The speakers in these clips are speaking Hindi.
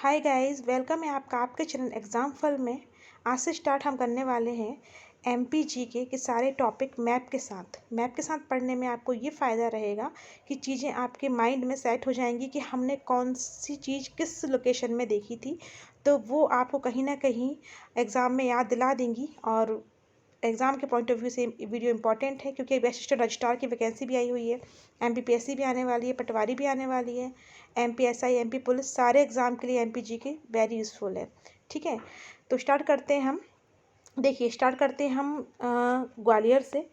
हाय गाइस, वेलकम है आपका आपके चैनल एग्ज़ाम फल में। आज से स्टार्ट हम करने वाले हैं एमपीजीके के सारे टॉपिक मैप के साथ पढ़ने में आपको ये फ़ायदा रहेगा कि चीज़ें आपके माइंड में सेट हो जाएंगी कि हमने कौन सी चीज़ किस लोकेशन में देखी थी। तो वो आपको कहीं ना कहीं एग्ज़ाम में याद दिला देंगी और एग्ज़ाम के पॉइंट ऑफ व्यू से वीडियो इंपॉर्टेंट है क्योंकि असिस्टेंट रजिस्ट्रार की वैकेंसी भी आई हुई है, एमपीपीएससी भी आने वाली है, पटवारी भी आने वाली है, एमपीएसआई, एमपी पुलिस, सारे एग्ज़ाम के लिए एमपीजीके वेरी यूज़फुल है। ठीक है, तो स्टार्ट करते हैं हम। देखिए, स्टार्ट करते हैं हम ग्वालियर से।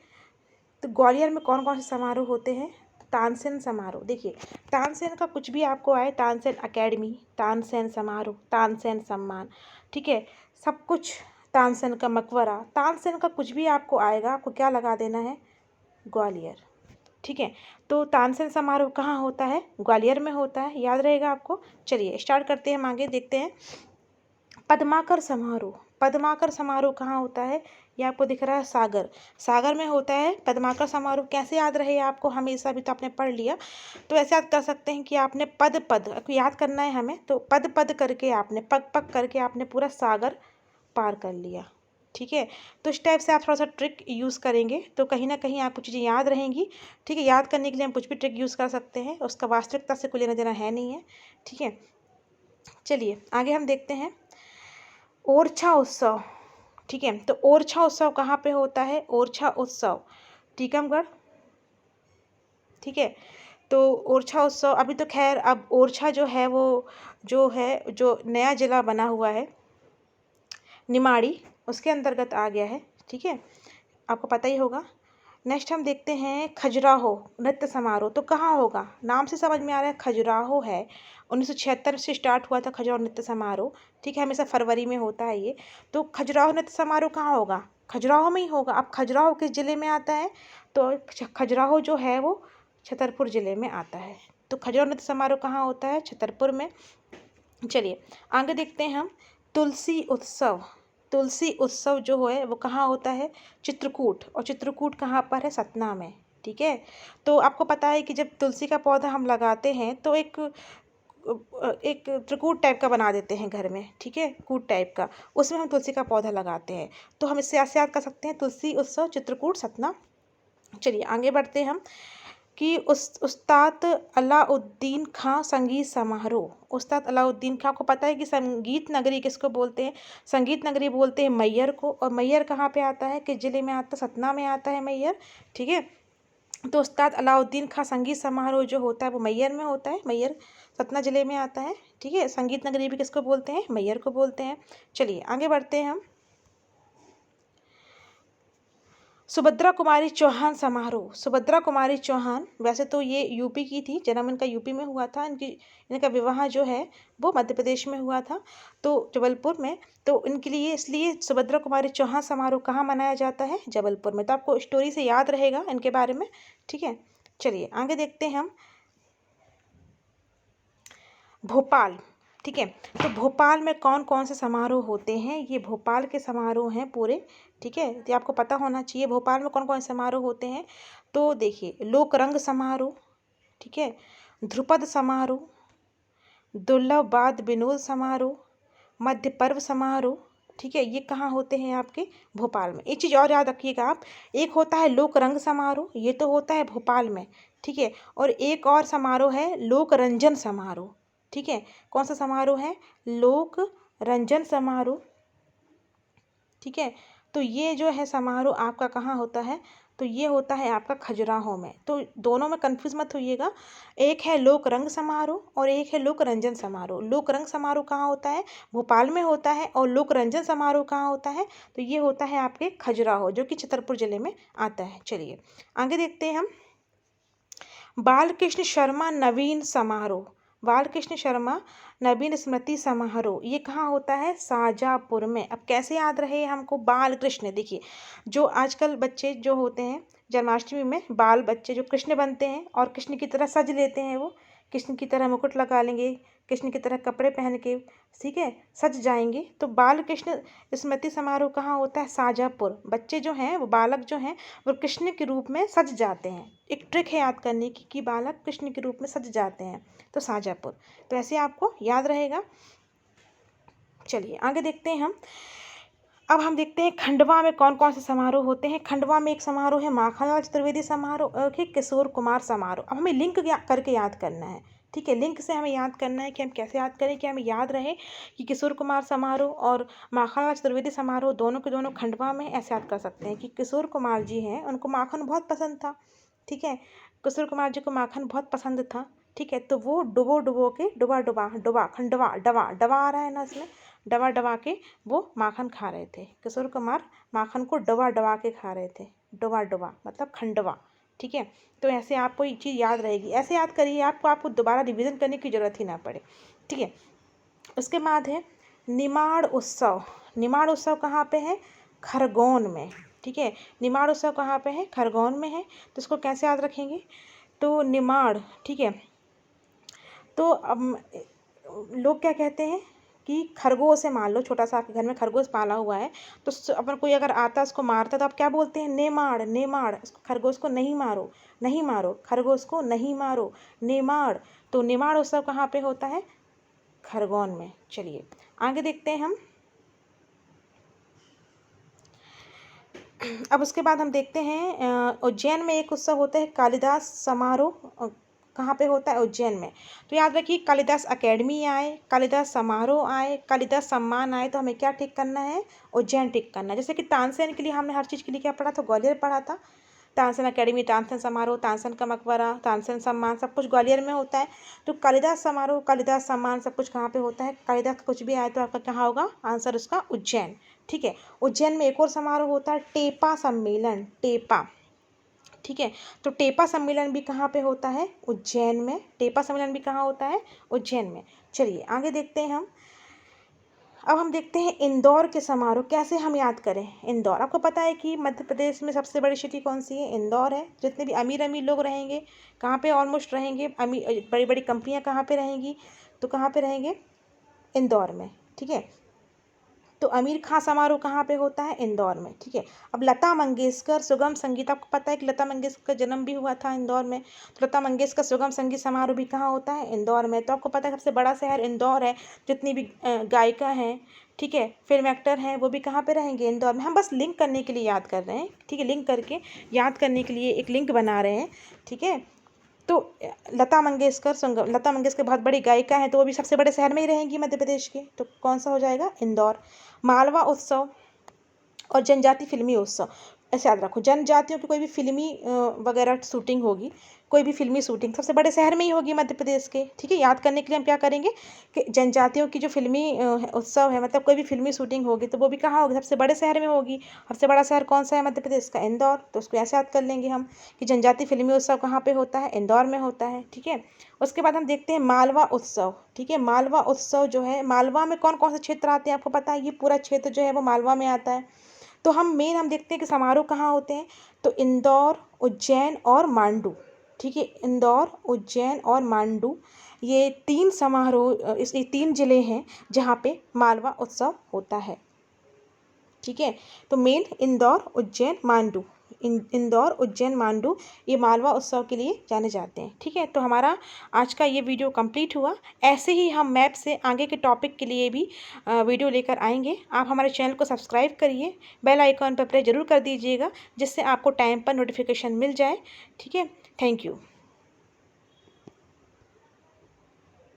तो ग्वालियर में कौन कौन से समारोह होते हैं? तानसेन समारोह। देखिए, तानसेन का कुछ भी आपको आए, तानसेन अकेडमी, तानसेन समारोह, तानसेन सम्मान, ठीक है, सब कुछ। तानसेन का मकबरा, तानसेन का कुछ भी आपको आएगा, आपको क्या लगा देना है? ग्वालियर। ठीक है, तो तानसेन समारोह कहाँ होता है? ग्वालियर में होता है, याद रहेगा आपको। चलिए स्टार्ट करते हैं, हम आगे देखते हैं। पद्माकर समारोह, पद्माकर समारोह कहाँ होता है? ये आपको दिख रहा है सागर, सागर में होता है पद्माकर समारोह। कैसे याद रहे आपको? हमेशा भी तो आपने पढ़ लिया, तो ऐसे याद कर सकते हैं कि आपने पद पद याद करना है हमें, तो पद पद करके आपने पग पग करके आपने पूरा सागर पार कर लिया। ठीक है, तो इस टाइप से आप थोड़ा सा ट्रिक यूज़ करेंगे तो कहीं ना कहीं आपको चीज़ें याद रहेंगी। ठीक है, याद करने के लिए हम कुछ भी ट्रिक यूज़ कर सकते हैं, उसका वास्तविकता से कोई लेना देना है नहीं है। ठीक है, चलिए आगे हम देखते हैं। ओरछा उत्सव, ठीक है, तो ओरछा उत्सव कहाँ पे होता है? ओरछा उत्सव टीकमगढ़। ठीक है, तो ओरछा उत्सव अभी तो खैर अब ओरछा जो है वो जो नया जिला बना हुआ है निमाड़ी, उसके अंतर्गत आ गया है। ठीक है, आपको पता ही होगा। नेक्स्ट हम देखते हैं खजुराहो नृत्य समारोह। तो कहाँ होगा? नाम से समझ में आ रहा है खजुराहो है। 1976 से स्टार्ट हुआ था खजुराहो नृत्य समारोह। ठीक है, हमेशा फरवरी में होता है ये। तो खजुराहो नृत्य समारोह कहाँ होगा? खजुराहो में ही होगा। अब खजुराहो किस ज़िले में आता है? तो खजुराहो जो है वो छतरपुर ज़िले में आता है। तो खजुराहो नृत्य समारोह कहाँ होता है? छतरपुर में। चलिए आगे देखते हैं हम। तुलसी उत्सव, तुलसी उत्सव जो है वो कहाँ होता है? चित्रकूट, और चित्रकूट कहाँ पर है? सतना में। ठीक है, तो आपको पता है कि जब तुलसी का पौधा हम लगाते हैं तो एक त्रिकूट टाइप का बना देते हैं घर में। ठीक है, कूट टाइप का, उसमें हम तुलसी का पौधा लगाते हैं। तो हम इससे ऐसे याद कर सकते हैं, तुलसी उत्सव चित्रकूट सतना। चलिए आगे बढ़ते हैं हम कि उस्ताद अलाउद्दीन खां संगीत समारोह। उस्ताद अलाउद्दीन खां को पता है कि संगीत नगरी किसको बोलते हैं? संगीत नगरी बोलते हैं मैयर को। और मैयर कहाँ पे आता है? किस जिले में आता है? सतना में आता है मैयर। ठीक है, तो उस्ताद अलाउद्दीन खां संगीत समारोह जो होता है वो मैयर में होता है। मैयर सतना जिले में आता है। ठीक है, संगीत नगरी भी किसको बोलते हैं? मैयर को बोलते हैं। चलिए आगे बढ़ते हैं हम। सुभद्रा कुमारी चौहान समारोह, सुभद्रा कुमारी चौहान वैसे तो ये यूपी की थी, जन्म इनका यूपी में हुआ था, इनका विवाह जो है वो मध्य प्रदेश में हुआ था, तो जबलपुर में। तो इनके लिए इसलिए सुभद्रा कुमारी चौहान समारोह कहाँ मनाया जाता है? जबलपुर में। तो आपको स्टोरी से याद रहेगा इनके बारे में। ठीक है, चलिए आगे देखते हैं हम। भोपाल, ठीक है, तो भोपाल में कौन कौन से समारोह होते हैं? ये भोपाल के समारोह हैं पूरे। ठीक है, तो आपको पता होना चाहिए भोपाल में कौन कौन से समारोह होते हैं। तो देखिए, लोक रंग समारोह, ठीक है, ध्रुपद समारोह, दुर्लभ वाद विनोद समारोह, मध्य पर्व समारोह। ठीक है, ये कहाँ होते हैं? आपके भोपाल में। एक चीज़ और याद रखिएगा आप, एक होता है लोक रंग समारोह, ये तो होता है भोपाल में। ठीक है, और एक और समारोह है लोक रंजन समारोह। ठीक है, कौन सा समारोह है? लोक रंजन समारोह। ठीक है, तो ये जो है समारोह आपका कहाँ होता है? तो ये होता है आपका खजुराहो में। तो दोनों में कंफ्यूज मत होइएगा, एक है लोक रंग समारोह और एक है लोक रंजन समारोह। लोक रंग समारोह कहाँ होता है? भोपाल में होता है। और लोक रंजन समारोह कहाँ होता है? तो ये होता है आपके खजुराहो, जो कि छतरपुर जिले में आता है। चलिए आगे देखते हैं हम। बालकृष्ण शर्मा नवीन समारोह, बालकृष्ण शर्मा नवीन स्मृति समारोह, ये कहाँ होता है? शाजापुर में। अब कैसे याद रहे हमको बालकृष्ण? देखिए, जो आजकल बच्चे जो होते हैं जन्माष्टमी में, बाल बच्चे जो कृष्ण बनते हैं और कृष्ण की तरह सज लेते हैं, वो कृष्ण की तरह मुकुट लगा लेंगे, कृष्ण की तरह कपड़े पहन के, ठीक है, सज जाएंगे। तो बालकृष्ण स्मृति समारोह कहाँ होता है? शाजापुर। बच्चे जो हैं, वो बालक जो हैं, वो कृष्ण के रूप में सज जाते हैं। एक ट्रिक है याद करने की कि बालक कृष्ण के रूप में सज जाते हैं, तो शाजापुर। तो ऐसे आपको याद रहेगा। चलिए आगे देखते हैं हम। अब हम देखते हैं खंडवा में कौन कौन से समारोह होते हैं। खंडवा में एक समारोह है माखनलाल चतुर्वेदी समारोह और एक किशोर कुमार समारोह। अब हमें लिंक करके याद करना है, ठीक है। लिंक से हमें याद करना है कि हम कैसे याद करें कि हमें याद रहे कि किशोर कुमार समारोह और माखनलाल चतुर्वेदी समारोह दोनों के दोनों खंडवा में। ऐसे याद कर सकते हैं कि किशोर कुमार जी हैं, उनको माखन बहुत पसंद था, ठीक है। किशोर कुमार जी को माखन बहुत पसंद था, ठीक है। तो वो डुबो डुबो के डुबा डुबा डुबा खंडवा डवा डवा आ रहा है ना इसमें, डवा डवा के वो माखन खा रहे थे। किशोर कुमार माखन को डवा डवा के खा रहे थे, डवा डवा मतलब खंडवा, ठीक है। तो ऐसे आपको ये चीज़ याद रहेगी, ऐसे याद करिए आपको दोबारा रिवीजन करने की ज़रूरत ही ना पड़े, ठीक है। उसके बाद है निमाड़ उत्सव। निमाड़ उत्सव कहाँ पे है? खरगोन में, ठीक है। निमाड़ उत्सव कहाँ पे है? खरगोन में है। तो इसको कैसे याद रखेंगे? तो निमाड़, ठीक है। तो अब लोग क्या कहते हैं कि खरगोश है, मान लो छोटा सा आपके घर में खरगोश पाला हुआ है, तो अपन कोई अगर आता है उसको मारता है तो आप क्या बोलते हैं? नेमाड़ नेमाड़। खरगोश को नहीं मारो, नहीं मारो, खरगोश को नहीं मारो, नेमाड़। तो निमाड़ उत्सव कहाँ पे होता है? खरगोन में। चलिए आगे देखते हैं हम। अब उसके बाद हम देखते हैं उज्जैन में एक उत्सव होता है कालिदास समारोह। कहाँ पे होता है? उज्जैन में। तो याद रखिए कालिदास अकेडमी आए, कालिदास समारोह आए, कालिदास सम्मान आए, तो हमें क्या टिक करना है? उज्जैन टिक करना है। जैसे कि तानसेन के लिए हमने हर चीज़ के लिए क्या पढ़ा था? ग्वालियर पढ़ा था। तानसेन अकेडमी, तानसेन समारोह, तानसेन का मकबरा, तानसेन सम्मान, सब कुछ ग्वालियर में होता है। तो कालिदास समारोह, कालिदास सम्मान सब कुछ कहाँ पे होता है? कालिदास का कुछ भी आए तो आपका कहाँ होगा आंसर उसका? उज्जैन, ठीक है। उज्जैन में एक और समारोह होता है टेपा सम्मेलन, टेपा, ठीक है। तो टेपा सम्मेलन भी कहाँ पे होता है? उज्जैन में। टेपा सम्मेलन भी कहाँ होता है? उज्जैन में। चलिए आगे देखते हैं हम। अब हम देखते हैं इंदौर के समारोह। कैसे हम याद करें इंदौर? आपको पता है कि मध्य प्रदेश में सबसे बड़ी सिटी कौन सी है? इंदौर है। जितने भी अमीर अमीर लोग रहेंगे कहाँ पे ऑलमोस्ट रहेंगे? बड़ी बड़ी कंपनियां कहाँ पे रहेंगी? तो कहाँ पे रहेंगे? इंदौर में, ठीक है। तो आमिर खां समारोह कहाँ पे होता है? इंदौर में, ठीक है। अब लता मंगेशकर सुगम संगीत, आपको पता है कि लता मंगेशकर का जन्म भी हुआ था इंदौर में। तो लता मंगेशकर सुगम संगीत समारोह भी कहाँ होता है? इंदौर में। तो आपको पता है सबसे बड़ा शहर इंदौर है। जितनी भी गायिका हैं, ठीक है, फिल्म एक्टर हैं, वो भी कहाँ पे रहेंगे? इंदौर में। हम बस लिंक करने के लिए याद कर रहे हैं, ठीक है। लिंक करके याद करने के लिए एक लिंक बना रहे हैं, ठीक है। तो लता मंगेशकर बहुत बड़ी गायिका हैं, तो वो भी सबसे बड़े शहर में ही रहेंगी मध्य प्रदेश के। तो कौन सा हो जाएगा? इंदौर। मालवा उत्सव और जनजाति फिल्मी उत्सव, ऐसे याद रखो। जनजातियों की कोई भी फिल्मी वगैरह शूटिंग होगी, कोई भी फिल्मी शूटिंग सबसे बड़े शहर में ही होगी मध्य प्रदेश के, ठीक है। याद करने के लिए हम क्या करेंगे कि जनजातियों की जो फिल्मी उत्सव है, मतलब कोई भी फिल्मी शूटिंग होगी तो वो भी कहाँ होगी? सबसे बड़े शहर में होगी। सबसे बड़ा शहर कौन सा है मध्य प्रदेश का? इंदौर। तो उसको ऐसे याद कर लेंगे हम कि जनजाति फिल्मी उत्सव कहाँ पे होता है? इंदौर में होता है, ठीक है। उसके बाद हम देखते हैं मालवा उत्सव, ठीक है। मालवा उत्सव जो है, मालवा में कौन कौन से क्षेत्र आते हैं? आपको पता है ये पूरा क्षेत्र जो है वो मालवा में आता है। तो हम देखते हैं कि समारोह कहाँ होते हैं। तो इंदौर, उज्जैन और मांडू, ठीक है। इंदौर, उज्जैन और मांडू, ये 3 समारोह, ये 3 जिले हैं जहाँ पे मालवा उत्सव होता है, ठीक है। तो मेन इंदौर, उज्जैन, मांडू, इंदौर, उज्जैन, मांडू, ये मालवा उत्सव के लिए जाने जाते हैं, ठीक है। तो हमारा आज का ये वीडियो कंप्लीट हुआ। ऐसे ही हम मैप से आगे के टॉपिक के लिए भी वीडियो लेकर आएंगे। आप हमारे चैनल को सब्सक्राइब करिए, बेल आइकॉन पर प्रेस जरूर कर दीजिएगा, जिससे आपको टाइम पर नोटिफिकेशन मिल जाए, ठीक है। Thank you.